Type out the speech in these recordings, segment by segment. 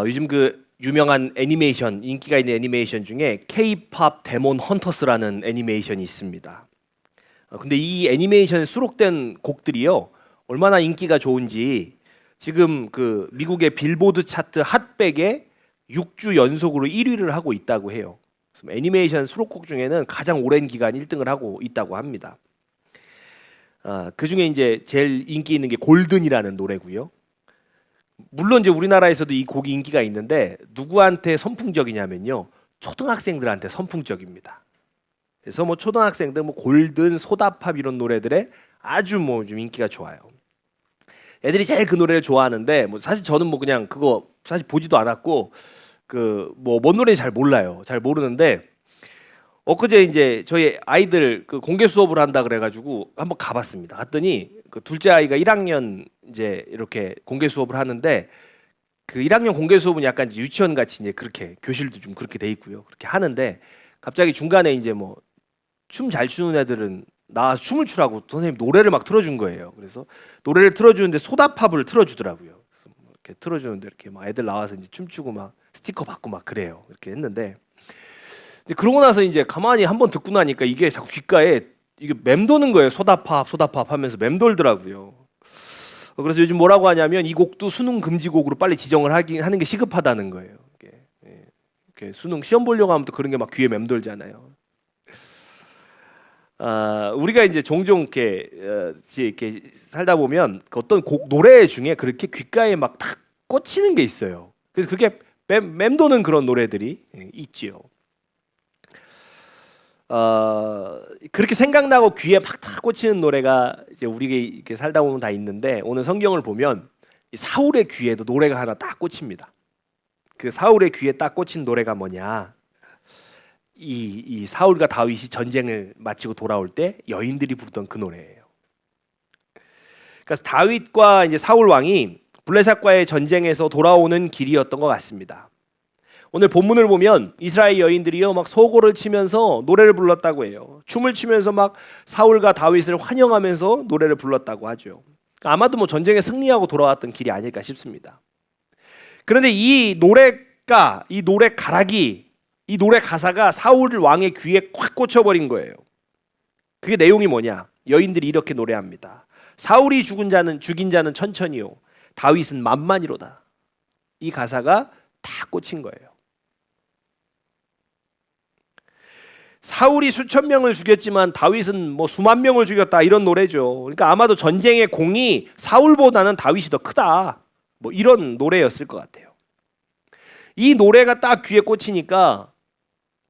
요즘 그 유명한 애니메이션, 인기가 있는 애니메이션 중에 K-팝 데몬 헌터스라는 애니메이션이 있습니다. 근데 이 애니메이션에 수록된 곡들이요, 얼마나 인기가 좋은지 지금 그 미국의 빌보드 차트 핫백에 6주 연속으로 1위를 하고 있다고 해요. 애니메이션 수록곡 중에는 가장 오랜 기간 1등을 하고 있다고 합니다. 그 중에 이제 제일 인기 있는 게 골든이라는 노래고요. 물론 이제 우리나라에서도 이 곡이 인기가 있는데 누구한테 선풍적이냐면요, 초등학생들한테 선풍적입니다. 그래서 뭐 초등학생들 뭐 골든, 소다팝 이런 노래들에 아주 뭐 좀 인기가 좋아요. 애들이 제일 그 노래를 좋아하는데 뭐 사실 저는 뭐 그냥 그거 사실 보지도 않았고 그 뭐 뭔 노래인지 잘 몰라요. 잘 모르는데 엊그제 이제 저희 아이들 그 공개 수업을 한다 그래가지고 한번 가봤습니다. 갔더니 그 둘째 아이가 1학년 이제 이렇게 공개 수업을 하는데, 그 1학년 공개 수업은 약간 유치원 같이 이제 그렇게 교실도 좀 그렇게 돼 있고요. 그렇게 하는데 갑자기 중간에 이제 뭐 춤 잘 추는 애들은 나 춤을 추라고 선생님 노래를 막 틀어준 거예요. 그래서 노래를 틀어주는데 소다팝을 틀어주더라고요. 그래서 뭐 이렇게 틀어주는데 이렇게 막 애들 나와서 이제 춤추고 막 스티커 받고 막 그래요. 이렇게 했는데, 근데 그러고 나서 이제 가만히 한번 듣고 나니까 이게 자꾸 귓가에 이게 맴도는 거예요. 소다팝 소다팝 하면서 맴돌더라고요. 그래서 요즘 뭐라고 하냐면 이 곡도 수능 금지곡으로 빨리 지정을 하는 게 시급하다는 거예요. 이렇게 수능 시험 보려고 하면 또 그런 게 막 귀에 맴돌잖아요. 우리가 이제 종종 이렇게 살다 보면 그 어떤 곡 노래 중에 그렇게 귓가에 막 탁 꽂히는 게 있어요. 그래서 그게 맴도는 그런 노래들이 있지요. 그렇게 생각나고 귀에 막 탁 꽂히는 노래가 이제 우리가 이렇게 살다 보면 다 있는데, 오늘 성경을 보면 이 사울의 귀에도 노래가 하나 딱 꽂힙니다. 그 사울의 귀에 딱 꽂힌 노래가 뭐냐? 이 사울과 다윗이 전쟁을 마치고 돌아올 때 여인들이 부르던 그 노래예요. 그래서 다윗과 이제 사울 왕이 블레셋과의 전쟁에서 돌아오는 길이었던 것 같습니다. 오늘 본문을 보면 이스라엘 여인들이요 막 소고를 치면서 노래를 불렀다고 해요. 춤을 추면서 막 사울과 다윗을 환영하면서 노래를 불렀다고 하죠. 아마도 뭐 전쟁에 승리하고 돌아왔던 길이 아닐까 싶습니다. 그런데 이 노래가, 이 노래 가락이, 이 노래 가사가 사울 왕의 귀에 콱 꽂혀버린 거예요. 그게 내용이 뭐냐? 여인들이 이렇게 노래합니다. 사울이 죽인 자는 천천히요, 다윗은 만만이로다. 이 가사가 다 꽂힌 거예요. 사울이 수천 명을 죽였지만 다윗은 뭐 수만 명을 죽였다, 이런 노래죠. 그러니까 아마도 전쟁의 공이 사울보다는 다윗이 더 크다, 뭐 이런 노래였을 것 같아요. 이 노래가 딱 귀에 꽂히니까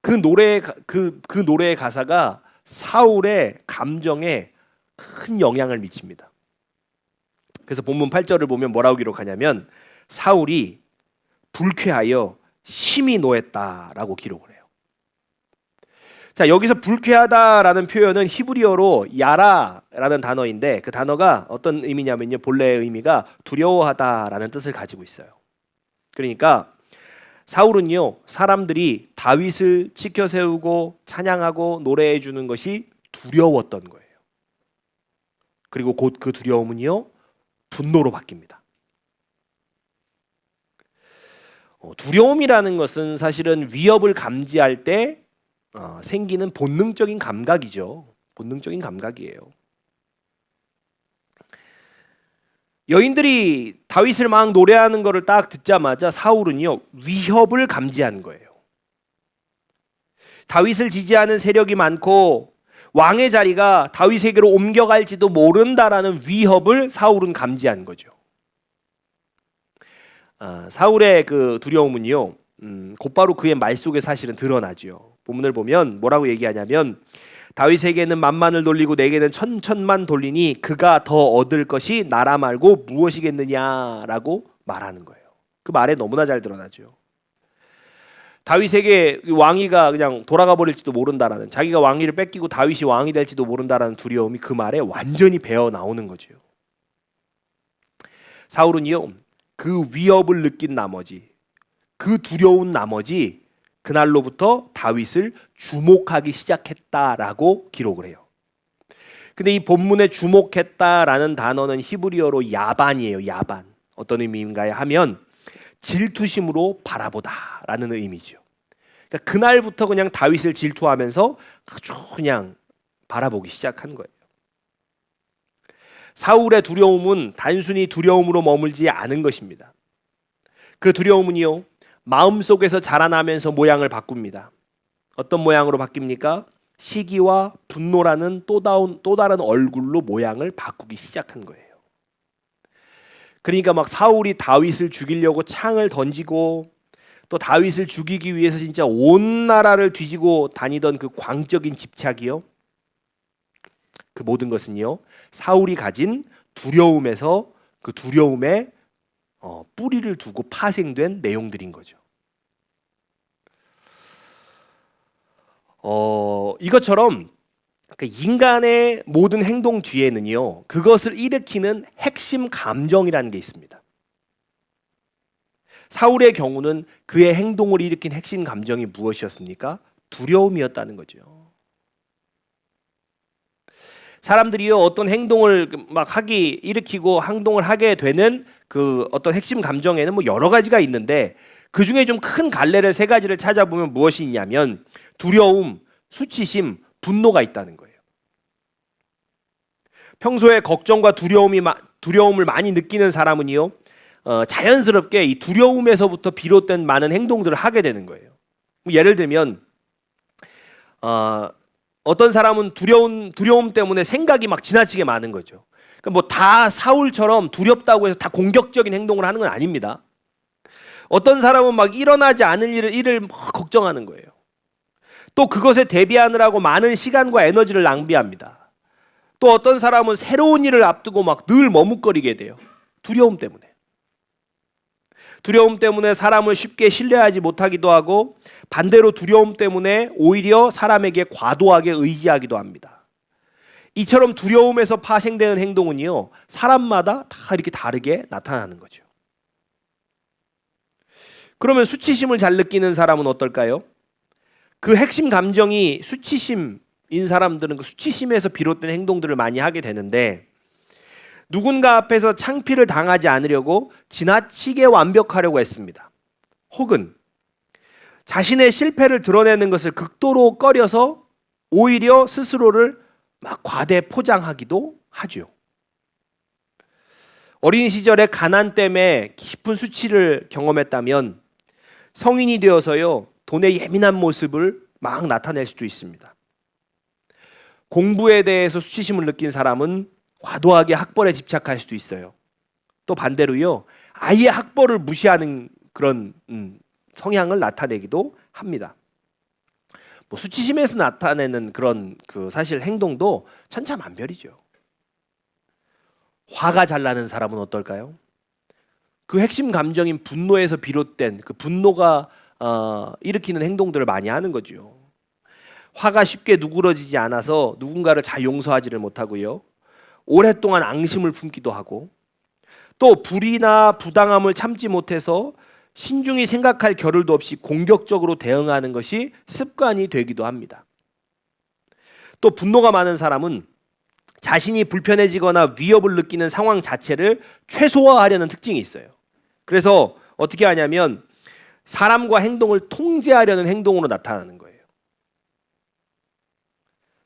그 노래의 가사가 사울의 감정에 큰 영향을 미칩니다. 그래서 본문 8절을 보면 뭐라고 기록하냐면 사울이 불쾌하여 심히 노했다라고 기록을 해요. 자, 여기서 불쾌하다라는 표현은 히브리어로 야라라는 단어인데, 그 단어가 어떤 의미냐면요, 본래의 의미가 두려워하다라는 뜻을 가지고 있어요. 그러니까 사울은요, 사람들이 다윗을 지켜 세우고 찬양하고 노래해 주는 것이 두려웠던 거예요. 그리고 곧 그 두려움은요, 분노로 바뀝니다. 두려움이라는 것은 사실은 위협을 감지할 때 생기는 본능적인 감각이죠. 본능적인 감각이에요. 여인들이 다윗을 막 노래하는 것을 딱 듣자마자 사울은요, 위협을 감지한 거예요. 다윗을 지지하는 세력이 많고 왕의 자리가 다윗에게로 옮겨갈지도 모른다라는 위협을 사울은 감지한 거죠. 사울의 그 두려움은요, 곧바로 그의 말 속에 사실은 드러나죠. 본문을 보면 뭐라고 얘기하냐면 다윗에게는 만만을 돌리고 내게는 천천만 돌리니 그가 더 얻을 것이 나라 말고 무엇이겠느냐라고 말하는 거예요. 그 말에 너무나 잘 드러나죠. 다윗에게 왕위가 그냥 돌아가 버릴지도 모른다라는, 자기가 왕위를 뺏기고 다윗이 왕이 될지도 모른다라는 두려움이 그 말에 완전히 배어 나오는 거죠. 사울은요, 그 위협을 느낀 나머지, 그 두려운 나머지 그날로부터 다윗을 주목하기 시작했다라고 기록을 해요. 근데 이 본문에 주목했다라는 단어는 히브리어로 야반이에요. 야반. 어떤 의미인가 하면 질투심으로 바라보다라는 의미죠. 그러니까 그날부터 그냥 다윗을 질투하면서 아주 그냥 바라보기 시작한 거예요. 사울의 두려움은 단순히 두려움으로 머물지 않은 것입니다. 그 두려움은요, 마음속에서 자라나면서 모양을 바꿉니다. 어떤 모양으로 바뀝니까? 시기와 분노라는 또 다른 얼굴로 모양을 바꾸기 시작한 거예요. 그러니까 막 사울이 다윗을 죽이려고 창을 던지고 또 다윗을 죽이기 위해서 진짜 온 나라를 뒤지고 다니던 그 광적인 집착이요, 그 모든 것은요, 사울이 가진 두려움에서 그 두려움에 뿌리를 두고 파생된 내용들인 거죠. 이것처럼 그 인간의 모든 행동 뒤에는요, 그것을 일으키는 핵심 감정이라는 게 있습니다. 사울의 경우는 그의 행동을 일으킨 핵심 감정이 무엇이었습니까? 두려움이었다는 거죠. 사람들이요, 어떤 행동을 막 일으키고 행동을 하게 되는 그 어떤 핵심 감정에는 뭐 여러 가지가 있는데, 그 중에 좀 큰 갈래를 세 가지를 찾아보면 무엇이 있냐면 두려움, 수치심, 분노가 있다는 거예요. 평소에 걱정과 두려움을 많이 느끼는 사람은요, 자연스럽게 이 두려움에서부터 비롯된 많은 행동들을 하게 되는 거예요. 예를 들면 어떤 사람은 두려움 때문에 생각이 막 지나치게 많은 거죠. 그러니까 뭐 다 사울처럼 두렵다고 해서 다 공격적인 행동을 하는 건 아닙니다. 어떤 사람은 막 일어나지 않을 일을 막 걱정하는 거예요. 또 그것에 대비하느라고 많은 시간과 에너지를 낭비합니다. 또 어떤 사람은 새로운 일을 앞두고 막 늘 머뭇거리게 돼요. 두려움 때문에. 두려움 때문에 사람을 쉽게 신뢰하지 못하기도 하고, 반대로 두려움 때문에 오히려 사람에게 과도하게 의지하기도 합니다. 이처럼 두려움에서 파생되는 행동은요, 사람마다 다 이렇게 다르게 나타나는 거죠. 그러면 수치심을 잘 느끼는 사람은 어떨까요? 그 핵심 감정이 수치심인 사람들은 그 수치심에서 비롯된 행동들을 많이 하게 되는데, 누군가 앞에서 창피를 당하지 않으려고 지나치게 완벽하려고 했습니다. 혹은 자신의 실패를 드러내는 것을 극도로 꺼려서 오히려 스스로를 막 과대 포장하기도 하죠. 어린 시절에 가난 때문에 깊은 수치를 경험했다면 성인이 되어서요, 돈에 예민한 모습을 막 나타낼 수도 있습니다. 공부에 대해서 수치심을 느낀 사람은 과도하게 학벌에 집착할 수도 있어요. 또 반대로요, 아예 학벌을 무시하는 그런 성향을 나타내기도 합니다. 뭐 수치심에서 나타내는 그런 그 사실 행동도 천차만별이죠. 화가 잘 나는 사람은 어떨까요? 그 핵심 감정인 분노에서 비롯된 그 분노가 일으키는 행동들을 많이 하는 거죠. 화가 쉽게 누그러지지 않아서 누군가를 잘 용서하지를 못하고요, 오랫동안 앙심을 품기도 하고, 또 불의나 부당함을 참지 못해서 신중히 생각할 겨를도 없이 공격적으로 대응하는 것이 습관이 되기도 합니다. 또 분노가 많은 사람은 자신이 불편해지거나 위협을 느끼는 상황 자체를 최소화하려는 특징이 있어요. 그래서 어떻게 하냐면 사람과 행동을 통제하려는 행동으로 나타나는 거예요.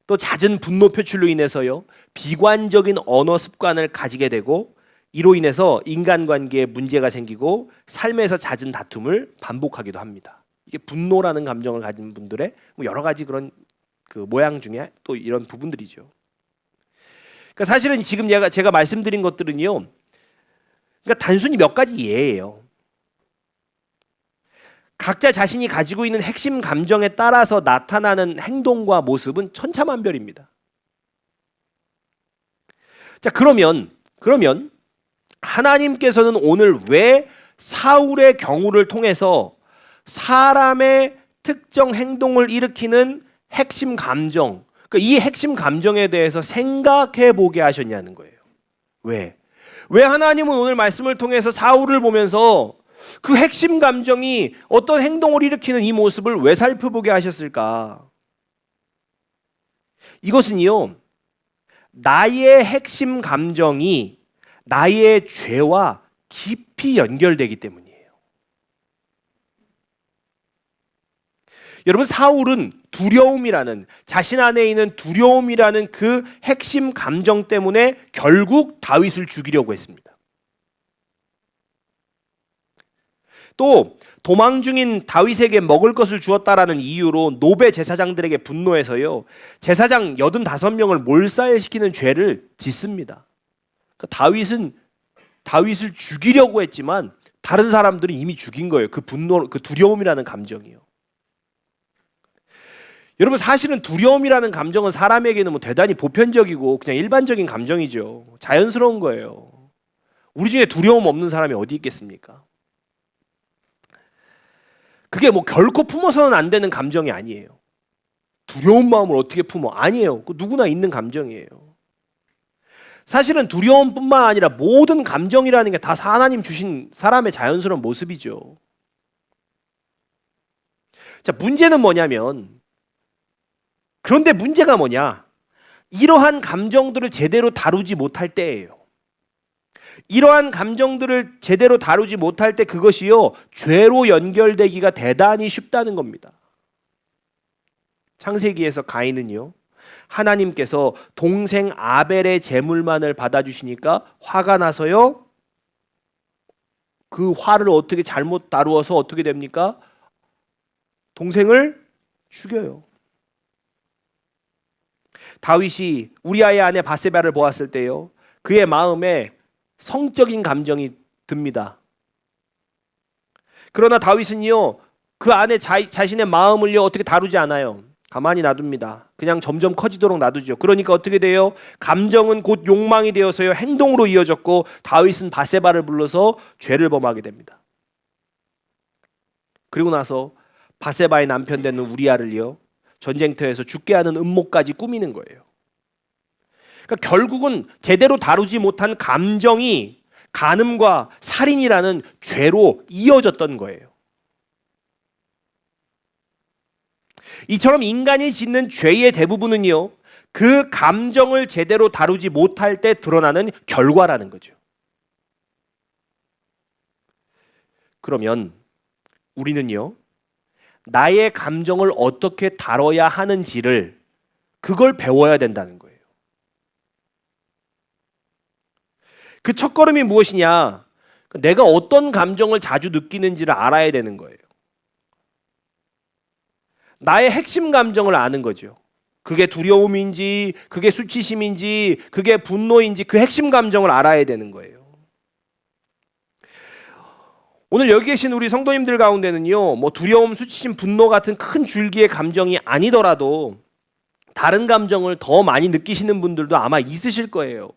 또 잦은 분노 표출로 인해서요, 비관적인 언어 습관을 가지게 되고, 이로 인해서 인간관계에 문제가 생기고 삶에서 잦은 다툼을 반복하기도 합니다. 이게 분노라는 감정을 가진 분들의 여러 가지 그런 그 모양 중에 또 이런 부분들이죠. 그러니까 사실은 지금 제가 말씀드린 것들은요, 그러니까 단순히 몇 가지 예예요. 각자 자신이 가지고 있는 핵심 감정에 따라서 나타나는 행동과 모습은 천차만별입니다. 자, 그러면 하나님께서는 오늘 왜 사울의 경우를 통해서 사람의 특정 행동을 일으키는 핵심 감정, 그러니까 이 핵심 감정에 대해서 생각해 보게 하셨냐는 거예요. 왜 하나님은 오늘 말씀을 통해서 사울을 보면서 그 핵심 감정이 어떤 행동을 일으키는 이 모습을 왜 살펴보게 하셨을까? 이것은요, 나의 핵심 감정이 나의 죄와 깊이 연결되기 때문이에요. 여러분, 사울은 두려움이라는, 자신 안에 있는 두려움이라는 그 핵심 감정 때문에 결국 다윗을 죽이려고 했습니다. 또 도망 중인 다윗에게 먹을 것을 주었다라는 이유로 노베 제사장들에게 분노해서요, 제사장 85명을 몰살시키는 죄를 짓습니다. 그러니까 다윗은 다윗을 죽이려고 했지만 다른 사람들이 이미 죽인 거예요. 그 분노, 그 두려움이라는 감정이요. 여러분, 사실은 두려움이라는 감정은 사람에게는 뭐 대단히 보편적이고 그냥 일반적인 감정이죠. 자연스러운 거예요. 우리 중에 두려움 없는 사람이 어디 있겠습니까? 그게 뭐 결코 품어서는 안 되는 감정이 아니에요. 두려운 마음을 어떻게 품어? 아니에요. 그 누구나 있는 감정이에요. 사실은 두려움뿐만 아니라 모든 감정이라는 게 다 하나님 주신 사람의 자연스러운 모습이죠. 자, 문제는 뭐냐면, 그런데 문제가 뭐냐? 이러한 감정들을 제대로 다루지 못할 때예요. 이러한 감정들을 제대로 다루지 못할 때 그것이요, 죄로 연결되기가 대단히 쉽다는 겁니다. 창세기에서 가인은요, 하나님께서 동생 아벨의 제물만을 받아주시니까 화가 나서요, 그 화를 어떻게 잘못 다루어서 어떻게 됩니까? 동생을 죽여요. 다윗이 우리아의 아내 바세바를 보았을 때요, 그의 마음에 성적인 감정이 듭니다. 그러나 다윗은요, 그 안에 자신의 마음을요 어떻게 다루지 않아요. 가만히 놔둡니다. 그냥 점점 커지도록 놔두죠. 그러니까 어떻게 돼요? 감정은 곧 욕망이 되어서요 행동으로 이어졌고, 다윗은 바세바를 불러서 죄를 범하게 됩니다. 그리고 나서 바세바의 남편 되는 우리아를요 전쟁터에서 죽게 하는 음모까지 꾸미는 거예요. 그러니까 결국은 제대로 다루지 못한 감정이 간음과 살인이라는 죄로 이어졌던 거예요. 이처럼 인간이 짓는 죄의 대부분은요, 그 감정을 제대로 다루지 못할 때 드러나는 결과라는 거죠. 그러면 우리는요, 나의 감정을 어떻게 다뤄야 하는지를, 그걸 배워야 된다는 거예요. 그 첫걸음이 무엇이냐? 내가 어떤 감정을 자주 느끼는지를 알아야 되는 거예요. 나의 핵심 감정을 아는 거죠. 그게 두려움인지, 그게 수치심인지, 그게 분노인지, 그 핵심 감정을 알아야 되는 거예요. 오늘 여기 계신 우리 성도님들 가운데는요, 뭐 두려움, 수치심, 분노 같은 큰 줄기의 감정이 아니더라도 다른 감정을 더 많이 느끼시는 분들도 아마 있으실 거예요.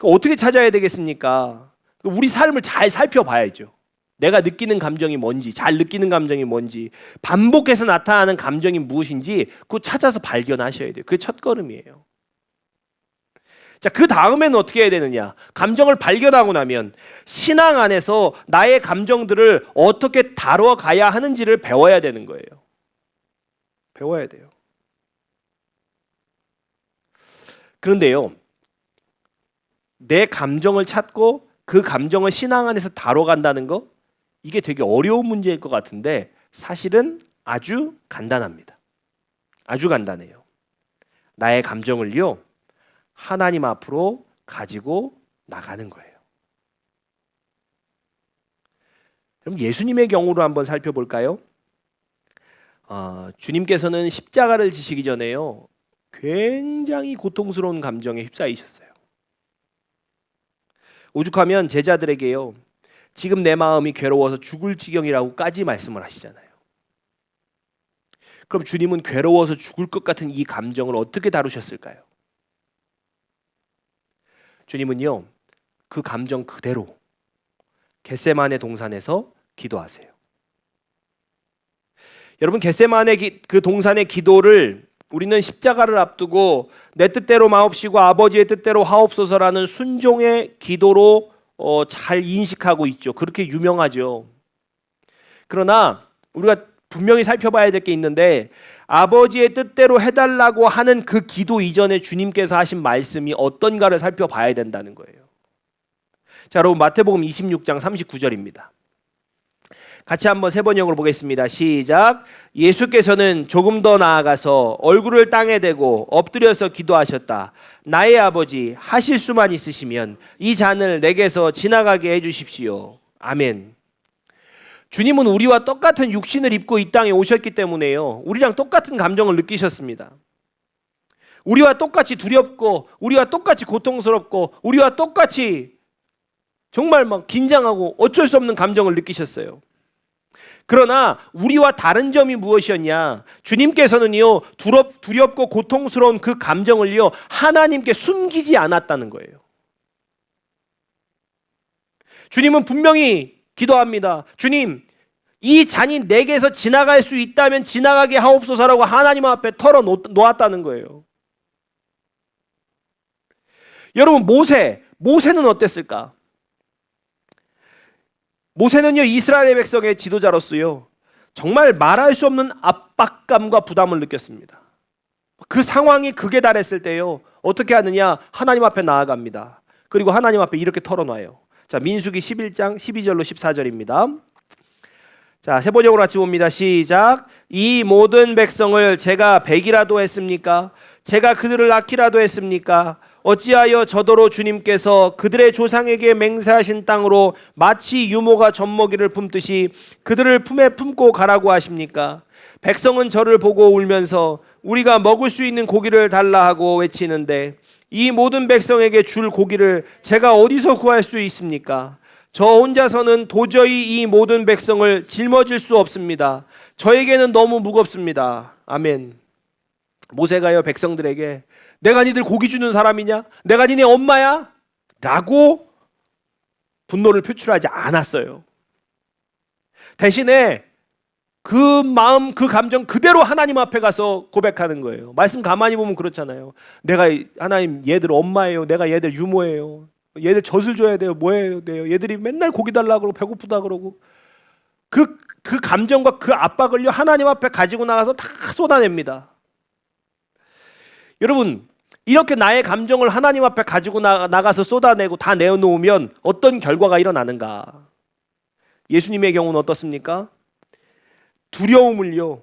어떻게 찾아야 되겠습니까? 우리 삶을 잘 살펴봐야죠. 내가 느끼는 감정이 뭔지, 잘 느끼는 감정이 뭔지, 반복해서 나타나는 감정이 무엇인지 그거 찾아서 발견하셔야 돼요. 그게 첫걸음이에요. 자, 그 다음에는 어떻게 해야 되느냐? 감정을 발견하고 나면 신앙 안에서 나의 감정들을 어떻게 다뤄가야 하는지를 배워야 되는 거예요. 배워야 돼요. 그런데요, 내 감정을 찾고 그 감정을 신앙 안에서 다뤄간다는 거, 이게 되게 어려운 문제일 것 같은데 사실은 아주 간단합니다. 아주 간단해요. 나의 감정을요, 하나님 앞으로 가지고 나가는 거예요. 그럼 예수님의 경우로 한번 살펴볼까요? 주님께서는 십자가를 지시기 전에요, 굉장히 고통스러운 감정에 휩싸이셨어요. 오죽하면 제자들에게요, 지금 내 마음이 괴로워서 죽을 지경이라고까지 말씀을 하시잖아요. 그럼 주님은 괴로워서 죽을 것 같은 이 감정을 어떻게 다루셨을까요? 주님은요, 그 감정 그대로 겟세마네 동산에서 기도하세요. 여러분, 겟세마네 그 동산의 기도를 우리는 십자가를 앞두고 내 뜻대로 마옵시고 아버지의 뜻대로 하옵소서라는 순종의 기도로 잘 인식하고 있죠. 그렇게 유명하죠. 그러나 우리가 분명히 살펴봐야 될 게 있는데, 아버지의 뜻대로 해달라고 하는 그 기도 이전에 주님께서 하신 말씀이 어떤가를 살펴봐야 된다는 거예요. 자, 여러분, 마태복음 26장 39절입니다. 같이 한번 세 번역으로 보겠습니다. 시작. 예수께서는 조금 더 나아가서 얼굴을 땅에 대고 엎드려서 기도하셨다. 나의 아버지, 하실 수만 있으시면 이 잔을 내게서 지나가게 해주십시오. 아멘. 주님은 우리와 똑같은 육신을 입고 이 땅에 오셨기 때문에요, 우리랑 똑같은 감정을 느끼셨습니다. 우리와 똑같이 두렵고, 우리와 똑같이 고통스럽고, 우리와 똑같이 정말 막 긴장하고 어쩔 수 없는 감정을 느끼셨어요. 그러나 우리와 다른 점이 무엇이었냐? 주님께서는요, 두렵고 고통스러운 그 감정을요, 하나님께 숨기지 않았다는 거예요. 주님은 분명히 기도합니다. 주님, 이 잔이 내게서 지나갈 수 있다면 지나가게 하옵소서라고 하나님 앞에 털어놓았다는 거예요. 여러분, 모세는 어땠을까? 모세는요, 이스라엘 백성의 지도자로서요, 정말 말할 수 없는 압박감과 부담을 느꼈습니다. 그 상황이 극에 달했을 때요, 어떻게 하느냐? 하나님 앞에 나아갑니다. 그리고 하나님 앞에 이렇게 털어놔요. 자, 민수기 11장 12절로 14절입니다. 자, 세 번역으로 같이 봅니다. 시작. 이 모든 백성을 제가 베기라도 했습니까? 제가 그들을 낳기라도 했습니까? 어찌하여 저더러 주님께서 그들의 조상에게 맹세하신 땅으로 마치 유모가 젖먹이를 품듯이 그들을 품에 품고 가라고 하십니까? 백성은 저를 보고 울면서 우리가 먹을 수 있는 고기를 달라 하고 외치는데 이 모든 백성에게 줄 고기를 제가 어디서 구할 수 있습니까? 저 혼자서는 도저히 이 모든 백성을 짊어질 수 없습니다. 저에게는 너무 무겁습니다. 아멘. 모세가요, 백성들에게 내가 니들 고기 주는 사람이냐? 내가 니네 엄마야? 라고 분노를 표출하지 않았어요. 대신에 그 마음, 그 감정 그대로 하나님 앞에 가서 고백하는 거예요. 말씀 가만히 보면 그렇잖아요. 내가 하나님 얘들 엄마예요. 내가 얘들 유모예요. 얘들 젖을 줘야 돼요. 뭐 해야 돼요? 얘들이 맨날 고기 달라고 그러고 배고프다 그러고 그 감정과 그 압박을요, 하나님 앞에 가지고 나가서 다 쏟아냅니다. 여러분, 이렇게 나의 감정을 하나님 앞에 가지고 나가서 쏟아내고 다 내어놓으면 어떤 결과가 일어나는가? 예수님의 경우는 어떻습니까? 두려움을요,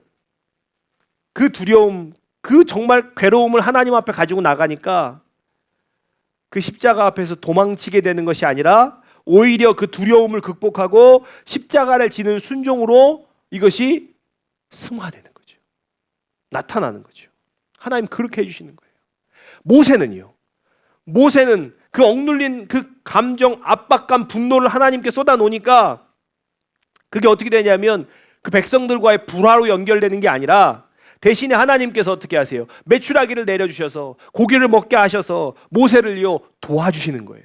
그 두려움, 그 정말 괴로움을 하나님 앞에 가지고 나가니까 그 십자가 앞에서 도망치게 되는 것이 아니라 오히려 그 두려움을 극복하고 십자가를 지는 순종으로 이것이 승화되는 거죠. 나타나는 거죠. 하나님 그렇게 해주시는 거예요. 모세는 그 억눌린 그 감정, 압박감, 분노를 하나님께 쏟아놓으니까 그게 어떻게 되냐면 그 백성들과의 불화로 연결되는 게 아니라 대신에 하나님께서 어떻게 하세요? 메추라기를 내려주셔서 고기를 먹게 하셔서 모세를요, 도와주시는 거예요.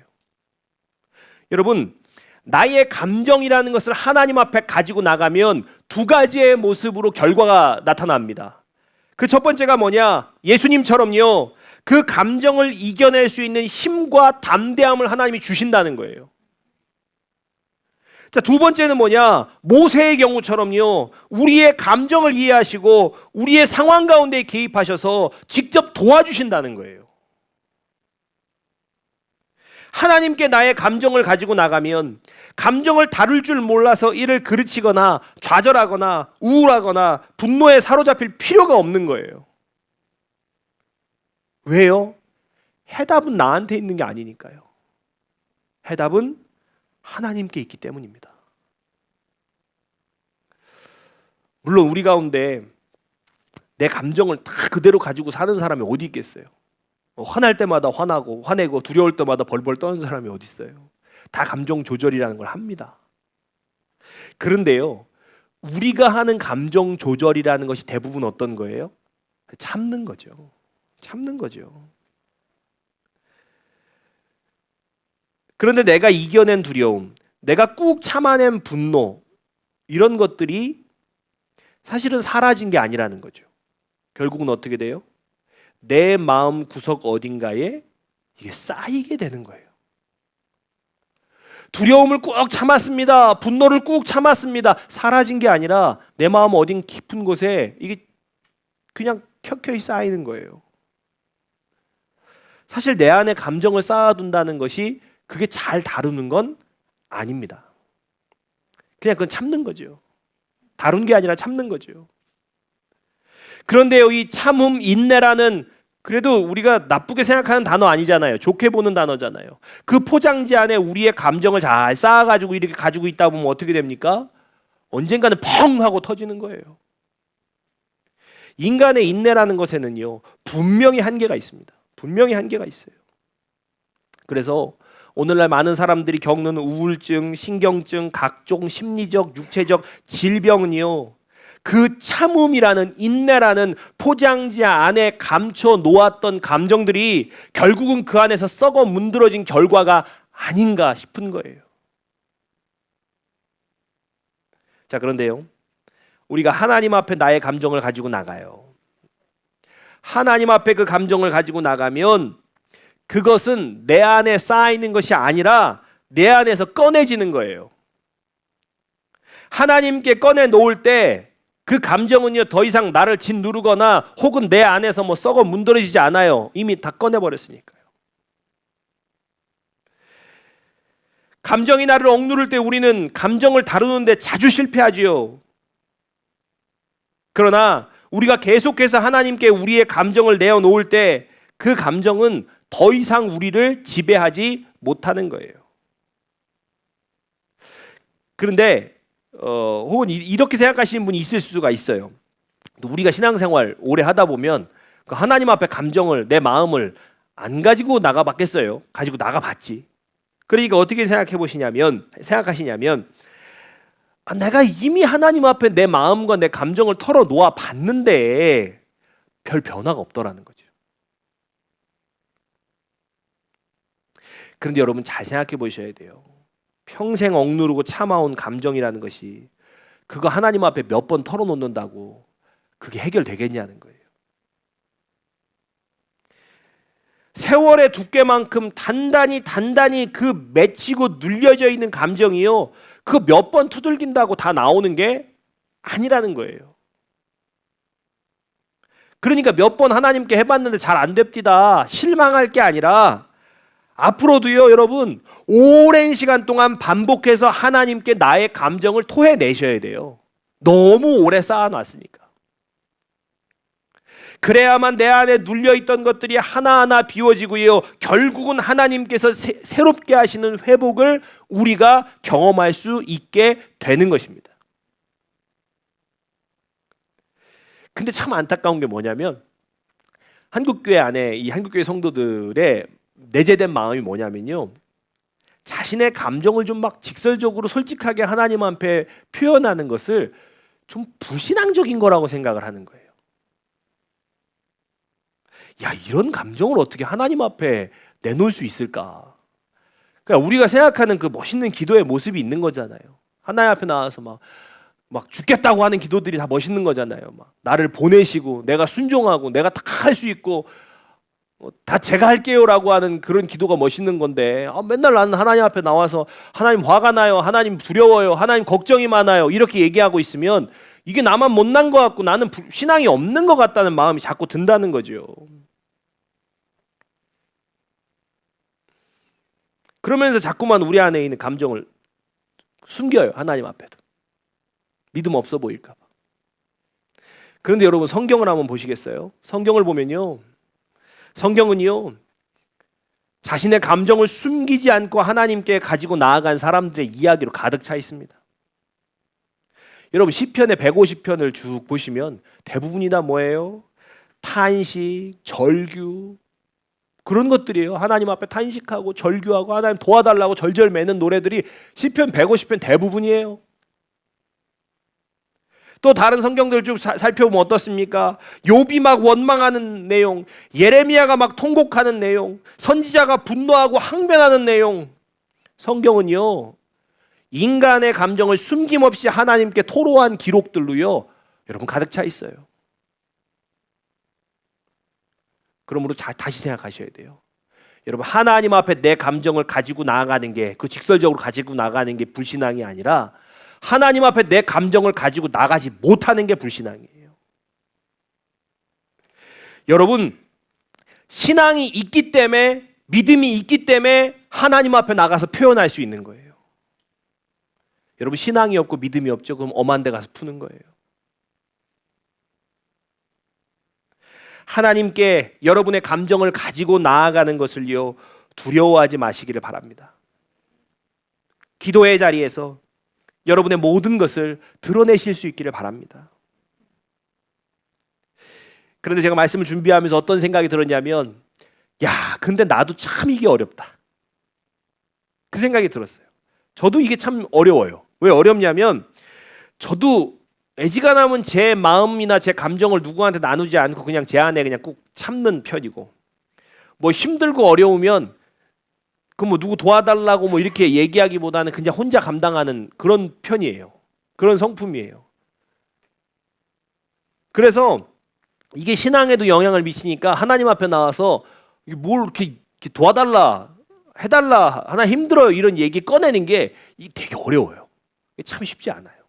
여러분, 나의 감정이라는 것을 하나님 앞에 가지고 나가면 두 가지의 모습으로 결과가 나타납니다. 그 첫 번째가 뭐냐? 예수님처럼요, 그 감정을 이겨낼 수 있는 힘과 담대함을 하나님이 주신다는 거예요. 자, 두 번째는 뭐냐? 모세의 경우처럼요, 우리의 감정을 이해하시고 우리의 상황 가운데 개입하셔서 직접 도와주신다는 거예요. 하나님께 나의 감정을 가지고 나가면 감정을 다룰 줄 몰라서 이를 그르치거나 좌절하거나 우울하거나 분노에 사로잡힐 필요가 없는 거예요. 왜요? 해답은 나한테 있는 게 아니니까요. 해답은 하나님께 있기 때문입니다. 물론 우리 가운데 내 감정을 다 그대로 가지고 사는 사람이 어디 있겠어요? 화날 때마다 화내고 두려울 때마다 벌벌 떠는 사람이 어디 있어요? 다 감정 조절이라는 걸 합니다. 그런데요, 우리가 하는 감정 조절이라는 것이 대부분 어떤 거예요? 참는 거죠. 참는 거죠. 그런데 내가 이겨낸 두려움, 내가 꾹 참아낸 분노, 이런 것들이 사실은 사라진 게 아니라는 거죠. 결국은 어떻게 돼요? 내 마음 구석 어딘가에 이게 쌓이게 되는 거예요. 두려움을 꾹 참았습니다. 분노를 꾹 참았습니다. 사라진 게 아니라 내 마음 어딘 깊은 곳에 이게 그냥 켜켜이 쌓이는 거예요. 사실 내 안에 감정을 쌓아둔다는 것이 그게 잘 다루는 건 아닙니다. 그냥 그건 참는 거죠. 다룬 게 아니라 참는 거죠. 그런데요, 이 참음, 인내라는 그래도 우리가 나쁘게 생각하는 단어 아니잖아요. 좋게 보는 단어잖아요. 그 포장지 안에 우리의 감정을 잘 쌓아가지고 이렇게 가지고 있다 보면 어떻게 됩니까? 언젠가는 펑 하고 터지는 거예요. 인간의 인내라는 것에는요, 분명히 한계가 있습니다. 분명히 한계가 있어요. 그래서 오늘날 많은 사람들이 겪는 우울증, 신경증, 각종 심리적, 육체적 질병은요, 그 참음이라는, 인내라는 포장지 안에 감춰 놓았던 감정들이 결국은 그 안에서 썩어 문드러진 결과가 아닌가 싶은 거예요. 자, 그런데요, 우리가 하나님 앞에 나의 감정을 가지고 나가요. 하나님 앞에 그 감정을 가지고 나가면 그것은 내 안에 쌓이는 것이 아니라 내 안에서 꺼내지는 거예요. 하나님께 꺼내 놓을 때 그 감정은요, 더 이상 나를 짓누르거나 혹은 내 안에서 뭐 썩어 문드러지지 않아요. 이미 다 꺼내버렸으니까요. 감정이 나를 억누를 때 우리는 감정을 다루는데 자주 실패하지요. 그러나 우리가 계속해서 하나님께 우리의 감정을 내어놓을 때 그 감정은 더 이상 우리를 지배하지 못하는 거예요. 그런데 혹은 이렇게 생각하시는 분이 있을 수가 있어요. 우리가 신앙생활 오래 하다 보면 그 하나님 앞에 감정을, 내 마음을 안 가지고 나가봤겠어요? 가지고 나가봤지. 그러니까 어떻게 생각하시냐면 내가 이미 하나님 앞에 내 마음과 내 감정을 털어놓아 봤는데 별 변화가 없더라는 거죠. 그런데 여러분 잘 생각해 보셔야 돼요. 평생 억누르고 참아온 감정이라는 것이 그거 하나님 앞에 몇 번 털어놓는다고 그게 해결되겠냐는 거예요. 세월의 두께만큼 단단히 그 맺히고 눌려져 있는 감정이요, 그 몇 번 두들긴다고 다 나오는 게 아니라는 거예요. 그러니까 몇 번 하나님께 해봤는데 잘 안 됩디다 실망할 게 아니라 앞으로도요, 여러분 오랜 시간 동안 반복해서 하나님께 나의 감정을 토해내셔야 돼요. 너무 오래 쌓아놨으니까. 그래야만 내 안에 눌려있던 것들이 하나하나 비워지고요, 결국은 하나님께서 새롭게 하시는 회복을 우리가 경험할 수 있게 되는 것입니다. 근데 참 안타까운 게 뭐냐면 한국교회 안에 이 한국교회 성도들의 내재된 마음이 뭐냐면요, 자신의 감정을 좀 막 직설적으로 솔직하게 하나님 앞에 표현하는 것을 좀 불신앙적인 거라고 생각을 하는 거예요. 야, 이런 감정을 어떻게 하나님 앞에 내놓을 수 있을까? 그러니까 우리가 생각하는 그 멋있는 기도의 모습이 있는 거잖아요. 하나님 앞에 나와서 막 죽겠다고 하는 기도들이 다 멋있는 거잖아요. 막 나를 보내시고 내가 순종하고 내가 다 할 수 있고 다 제가 할게요라고 하는 그런 기도가 멋있는 건데, 맨날 나는 하나님 앞에 나와서 하나님 화가 나요, 하나님 두려워요, 하나님 걱정이 많아요 이렇게 얘기하고 있으면 이게 나만 못난 것 같고 나는 신앙이 없는 것 같다는 마음이 자꾸 든다는 거죠. 그러면서 자꾸만 우리 안에 있는 감정을 숨겨요, 하나님 앞에도. 믿음 없어 보일까 봐. 그런데 여러분 성경을 한번 보시겠어요? 성경을 보면요, 성경은요, 자신의 감정을 숨기지 않고 하나님께 가지고 나아간 사람들의 이야기로 가득 차 있습니다. 여러분 시편의 150편을 쭉 보시면 대부분이 다 뭐예요? 탄식, 절규, 그런 것들이에요. 하나님 앞에 탄식하고 절규하고 하나님 도와달라고 절절 매는 노래들이 시편 150편 대부분이에요. 또 다른 성경들 쭉 살펴보면 어떻습니까? 욥이 막 원망하는 내용, 예레미야가 막 통곡하는 내용, 선지자가 분노하고 항변하는 내용. 성경은요, 인간의 감정을 숨김없이 하나님께 토로한 기록들로요, 여러분 가득 차 있어요. 그러므로 다시 생각하셔야 돼요. 여러분 하나님 앞에 내 감정을 가지고 나아가는 게, 그 직설적으로 가지고 나가는 게 불신앙이 아니라 하나님 앞에 내 감정을 가지고 나가지 못하는 게 불신앙이에요. 여러분 신앙이 있기 때문에, 믿음이 있기 때문에 하나님 앞에 나가서 표현할 수 있는 거예요. 여러분 신앙이 없고 믿음이 없죠? 그럼 엄한 데 가서 푸는 거예요. 하나님께 여러분의 감정을 가지고 나아가는 것을요, 두려워하지 마시기를 바랍니다. 기도의 자리에서 여러분의 모든 것을 드러내실 수 있기를 바랍니다. 그런데 제가 말씀을 준비하면서 어떤 생각이 들었냐면, 야, 근데 나도 참 이게 어렵다. 그 생각이 들었어요. 저도 이게 참 어려워요. 왜 어렵냐면, 저도 애지간하면 제 마음이나 제 감정을 누구한테 나누지 않고 그냥 제 안에 그냥 꾹 참는 편이고, 뭐 힘들고 어려우면 그 뭐 누구 도와달라고 뭐 이렇게 얘기하기보다는 그냥 혼자 감당하는 그런 편이에요. 그런 성품이에요. 그래서 이게 신앙에도 영향을 미치니까 하나님 앞에 나와서 뭘 이렇게 도와달라, 해달라, 하나 힘들어요 이런 얘기 꺼내는 게 되게 어려워요. 참 쉽지 않아요.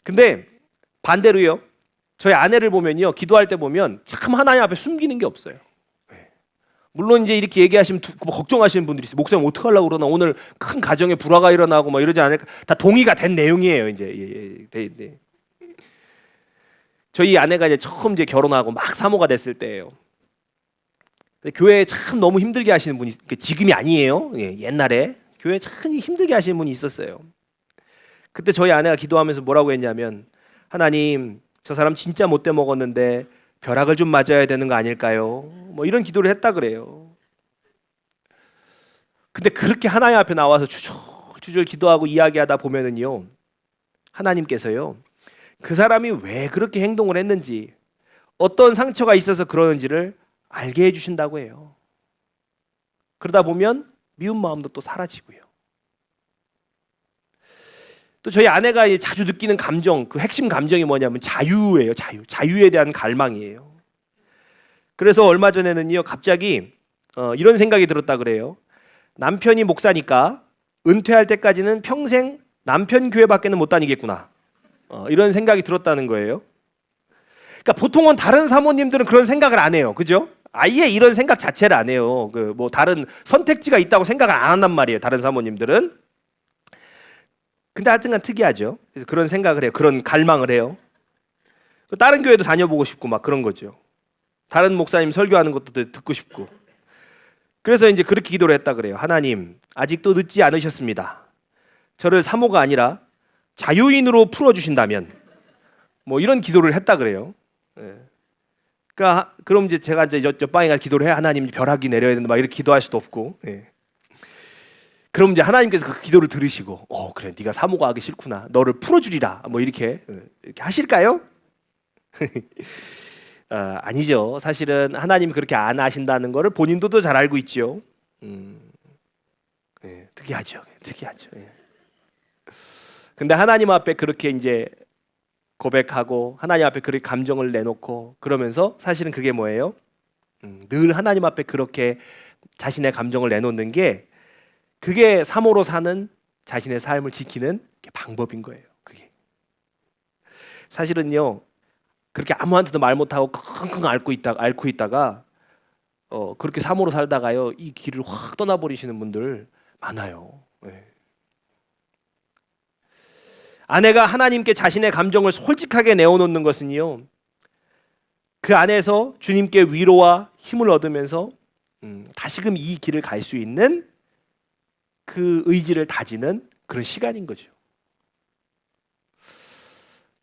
근데 반대로요, 저희 아내를 보면요, 기도할 때 보면 참 하나님 앞에 숨기는 게 없어요. 물론 이제 이렇게 얘기하시면 뭐 걱정하시는 분들이 있어요. 목사님 어떻게 하려고 그러나, 오늘 큰 가정에 불화가 일어나고 막 이러지 않을까. 다 동의가 된 내용이에요. 이제 저희 아내가 이제 처음 이제 결혼하고 막 사모가 됐을 때예요. 교회에 참 너무 힘들게 하시는 분이, 지금이 아니에요. 옛날에 교회 참 힘들게 하시는 분이 있었어요. 그때 저희 아내가 기도하면서 뭐라고 했냐면, 하나님, 저 사람 진짜 못돼 먹었는데 벼락을 좀 맞아야 되는 거 아닐까요? 뭐 이런 기도를 했다 그래요. 근데 그렇게 하나님 앞에 나와서 주저주저 기도하고 이야기하다 보면은요, 하나님께서요, 그 사람이 왜 그렇게 행동을 했는지, 어떤 상처가 있어서 그러는지를 알게 해주신다고 해요. 그러다 보면 미운 마음도 또 사라지고요. 또 저희 아내가 자주 느끼는 감정, 그 핵심 감정이 뭐냐면 자유예요. 자유에 대한 갈망이에요. 그래서 얼마 전에는요, 갑자기 이런 생각이 들었다 그래요. 남편이 목사니까 은퇴할 때까지는 평생 남편 교회밖에는 못 다니겠구나. 이런 생각이 들었다는 거예요. 그러니까 보통은 다른 사모님들은 그런 생각을 안 해요. 그죠? 아예 이런 생각 자체를 안 해요. 그 뭐 다른 선택지가 있다고 생각을 안 한단 말이에요. 다른 사모님들은. 근데 하여튼간 특이하죠. 그래서 그런 생각을 해요. 그런 갈망을 해요. 다른 교회도 다녀보고 싶고 막 그런 거죠. 다른 목사님 설교하는 것도 듣고 싶고. 그래서 이제 그렇게 기도를 했다 그래요. 하나님, 아직도 늦지 않으셨습니다. 저를 사모가 아니라 자유인으로 풀어주신다면, 뭐 이런 기도를 했다 그래요. 그러니까 그럼 이제 제가 이제 옆방에 가서 기도를 해. 하나님, 벼락이 내려야 된다. 막 이렇게 기도할 수도 없고. 그럼 이제 하나님께서 그 기도를 들으시고, 그래, 네가 사모가 하기 싫구나, 너를 풀어주리라, 뭐 이렇게 하실까요? 아니죠. 사실은 하나님이 그렇게 안 하신다는 것을 본인도 더 잘 알고 있죠. 특이하죠. 근데 하나님 앞에 그렇게 이제 고백하고 하나님 앞에 그렇게 감정을 내놓고 그러면서 사실은 그게 뭐예요? 늘 하나님 앞에 그렇게 자신의 감정을 내놓는 게, 그게 사모로 사는 자신의 삶을 지키는 방법인 거예요. 그게 사실은요, 그렇게 아무한테도 말 못하고 끙끙 앓고 있다가 그렇게 사모로 살다가요, 이 길을 확 떠나버리시는 분들 많아요. 아내가 하나님께 자신의 감정을 솔직하게 내어놓는 것은요, 그 안에서 주님께 위로와 힘을 얻으면서 다시금 이 길을 갈 수 있는 그 의지를 다지는 그런 시간인 거죠.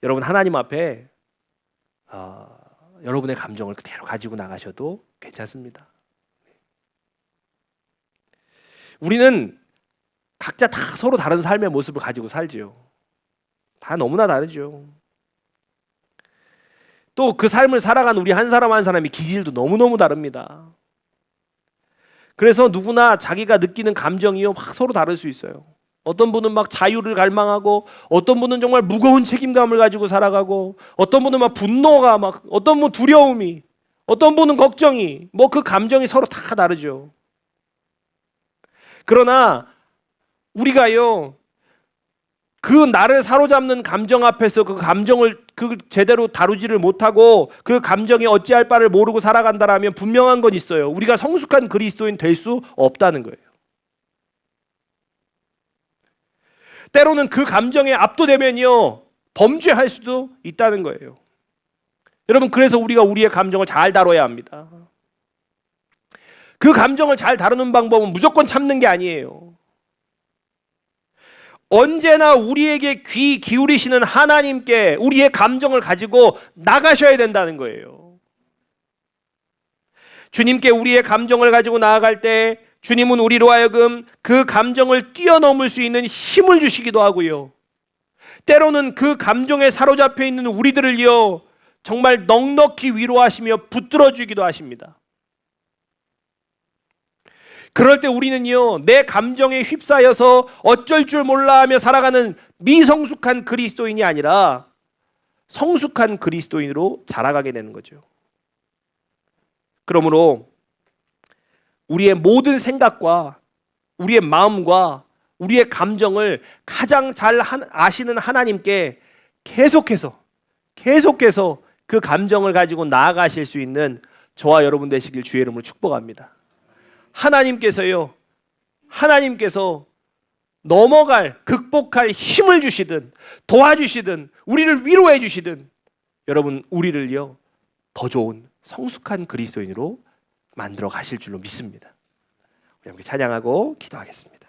여러분, 하나님 앞에 여러분의 감정을 그대로 가지고 나가셔도 괜찮습니다. 우리는 각자 다 서로 다른 삶의 모습을 가지고 살지요. 다 너무나 다르죠. 또 그 삶을 살아간 우리 한 사람 한 사람의 기질도 너무너무 다릅니다. 그래서 누구나 자기가 느끼는 감정이요, 막 서로 다를 수 있어요. 어떤 분은 막 자유를 갈망하고, 어떤 분은 정말 무거운 책임감을 가지고 살아가고, 어떤 분은 막 분노가 막, 어떤 분은 두려움이, 어떤 분은 걱정이, 뭐 그 감정이 서로 다 다르죠. 그러나 우리가요, 그 나를 사로잡는 감정 앞에서 그 감정을 제대로 다루지를 못하고 그 감정이 어찌할 바를 모르고 살아간다라면 분명한 건 있어요. 우리가 성숙한 그리스도인 될 수 없다는 거예요. 때로는 그 감정에 압도되면요 범죄할 수도 있다는 거예요. 여러분, 그래서 우리가 우리의 감정을 잘 다뤄야 합니다. 그 감정을 잘 다루는 방법은 무조건 참는 게 아니에요. 언제나 우리에게 귀 기울이시는 하나님께 우리의 감정을 가지고 나가셔야 된다는 거예요. 주님께 우리의 감정을 가지고 나아갈 때 주님은 우리로 하여금 그 감정을 뛰어넘을 수 있는 힘을 주시기도 하고요. 때로는 그 감정에 사로잡혀 있는 우리들을요 정말 넉넉히 위로하시며 붙들어 주기도 하십니다. 그럴 때 우리는요 내 감정에 휩싸여서 어쩔 줄 몰라 하며 살아가는 미성숙한 그리스도인이 아니라 성숙한 그리스도인으로 자라가게 되는 거죠. 그러므로 우리의 모든 생각과 우리의 마음과 우리의 감정을 가장 잘 아시는 하나님께 계속해서 그 감정을 가지고 나아가실 수 있는 저와 여러분 되시길 주의 이름으로 축복합니다. 하나님께서 넘어갈, 극복할 힘을 주시든 도와주시든 우리를 위로해 주시든 여러분 우리를요 더 좋은 성숙한 그리스도인으로 만들어 가실 줄로 믿습니다. 우리 함께 찬양하고 기도하겠습니다.